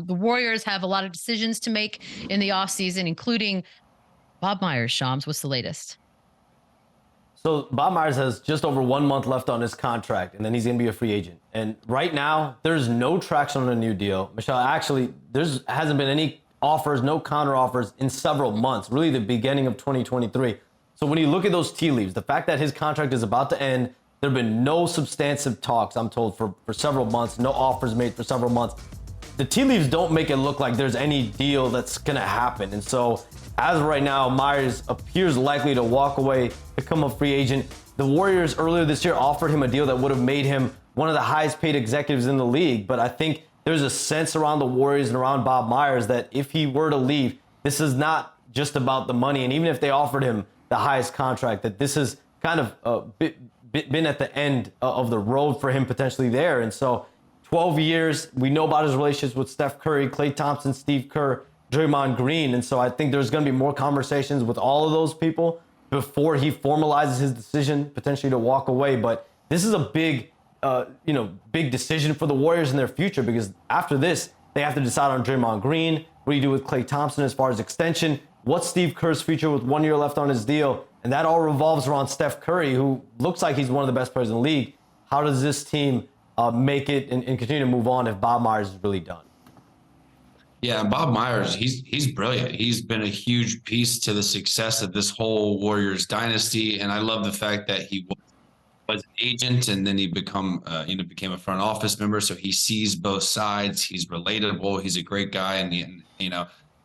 The Warriors have a lot of decisions to make in the offseason, including Bob Myers. Shams, what's the latest? So Bob Myers has just over 1 month left on his contract, and then he's going to be a free agent. And right now, there's no traction on a new deal. Michelle, actually, hasn't been any offers, no counter offers in several months, really the beginning of 2023. So when you look at those tea leaves, the fact that his contract is about to end, there have been no substantive talks, I'm told, for several months, no offers made for several months. The tea leaves don't make it look like there's any deal that's going to happen. And so as of right now, Myers appears likely to walk away, become a free agent. The Warriors earlier this year offered him a deal that would have made him one of the highest paid executives in the league. But I think there's a sense around the Warriors and around Bob Myers that if he were to leave, this is not just about the money. And even if they offered him the highest contract, that this is kind of been at the end of the road for him potentially there. And so 12 years, we know about his relationships with Steph Curry, Klay Thompson, Steve Kerr, Draymond Green. And so I think there's going to be more conversations with all of those people before he formalizes his decision potentially to walk away. But this is a big decision for the Warriors in their future, because after this, they have to decide on Draymond Green. What do you do with Klay Thompson as far as extension? What's Steve Kerr's future with 1 year left on his deal? And that all revolves around Steph Curry, who looks like he's one of the best players in the league. How does this team make it and continue to move on if Bob Myers is really done? Yeah, Bob Myers, he's brilliant. He's been a huge piece to the success of this whole Warriors dynasty, and I love the fact that he was an agent and then he became a front office member. So he sees both sides. He's relatable. He's a great guy, and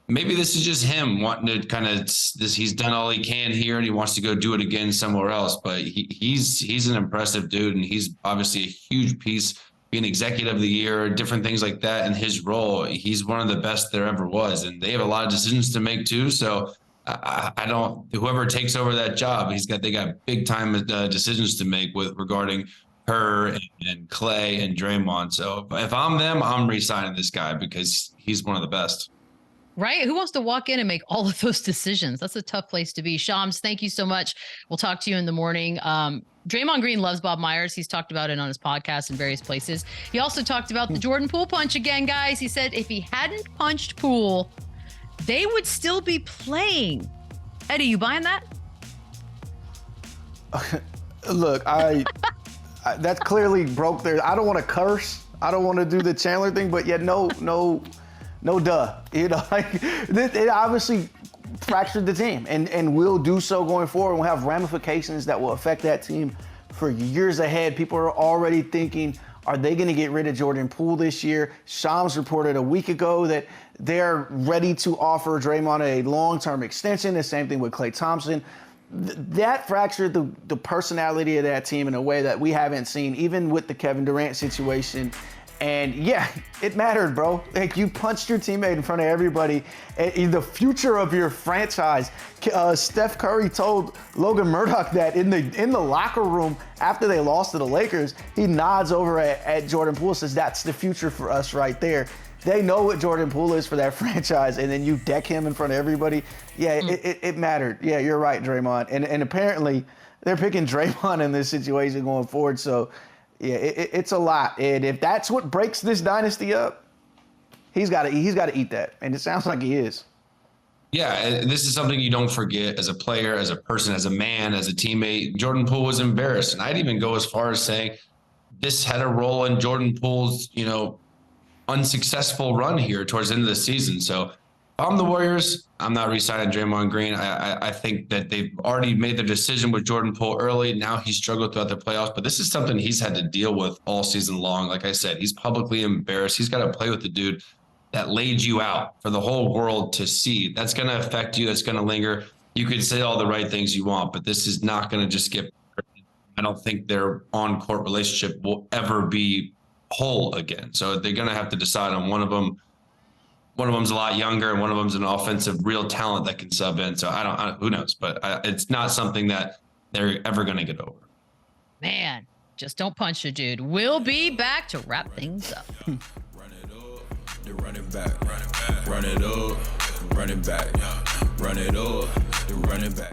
maybe this is just him wanting to he's done all he can here and he wants to go do it again somewhere else. But he's an impressive dude, and he's obviously a huge piece, being executive of the year, different things like that in his role. He's one of the best there ever was, and they have a lot of decisions to make too. So whoever takes over that job, they got big time decisions to make regarding her and Klay and Draymond. So if I'm them, I'm re-signing this guy because he's one of the best. Right? Who wants to walk in and make all of those decisions? That's a tough place to be. Shams, thank you so much. We'll talk to you in the morning. Draymond Green loves Bob Myers. He's talked about it on his podcast in various places. He also talked about the Jordan Poole punch again, guys. He said if he hadn't punched Poole, they would still be playing. Eddie, you buying that? Look, that clearly broke their. I don't want to curse. I don't want to do the Chandler thing, but yet no duh. It obviously fractured the team and will do so going forward. We'll have ramifications that will affect that team for years ahead. People are already thinking, are they going to get rid of Jordan Poole this year? Shams reported a week ago that they're ready to offer Draymond a long-term extension. The same thing with Klay Thompson. That fractured the personality of that team in a way that we haven't seen, even with the Kevin Durant situation. And yeah, it mattered, bro. Like, you punched your teammate in front of everybody. And the future of your franchise. Steph Curry told Logan Murdoch that in the locker room after they lost to the Lakers. He nods over at Jordan Poole, says that's the future for us right there. They know what Jordan Poole is for that franchise, and then you deck him in front of everybody. Yeah, it mattered. Yeah, you're right, Draymond. And apparently they're picking Draymond in this situation going forward. So yeah, it's a lot. And if that's what breaks this dynasty up, he's got to eat that. And it sounds like he is. Yeah, this is something you don't forget as a player, as a person, as a man, as a teammate. Jordan Poole was embarrassed. And I'd even go as far as saying this had a role in Jordan Poole's, unsuccessful run here towards the end of the season. So if I'm the Warriors, I'm not re-signing Draymond Green. I think that they've already made their decision with Jordan Poole early. Now he's struggled throughout the playoffs, but this is something he's had to deal with all season long. Like I said, he's publicly embarrassed. He's got to play with the dude that laid you out for the whole world to see. That's going to affect you. That's going to linger. You could say all the right things you want, but this is not going to just get. I don't think their on-court relationship will ever be whole again. So they're going to have to decide on one of them. One of them's a lot younger, and one of them's an offensive real talent that can sub in. So who knows? But it's not something that they're ever going to get over. Man, just don't punch the dude. We'll be back to wrap things up. The running back, run it up, running back, run it up, the running back.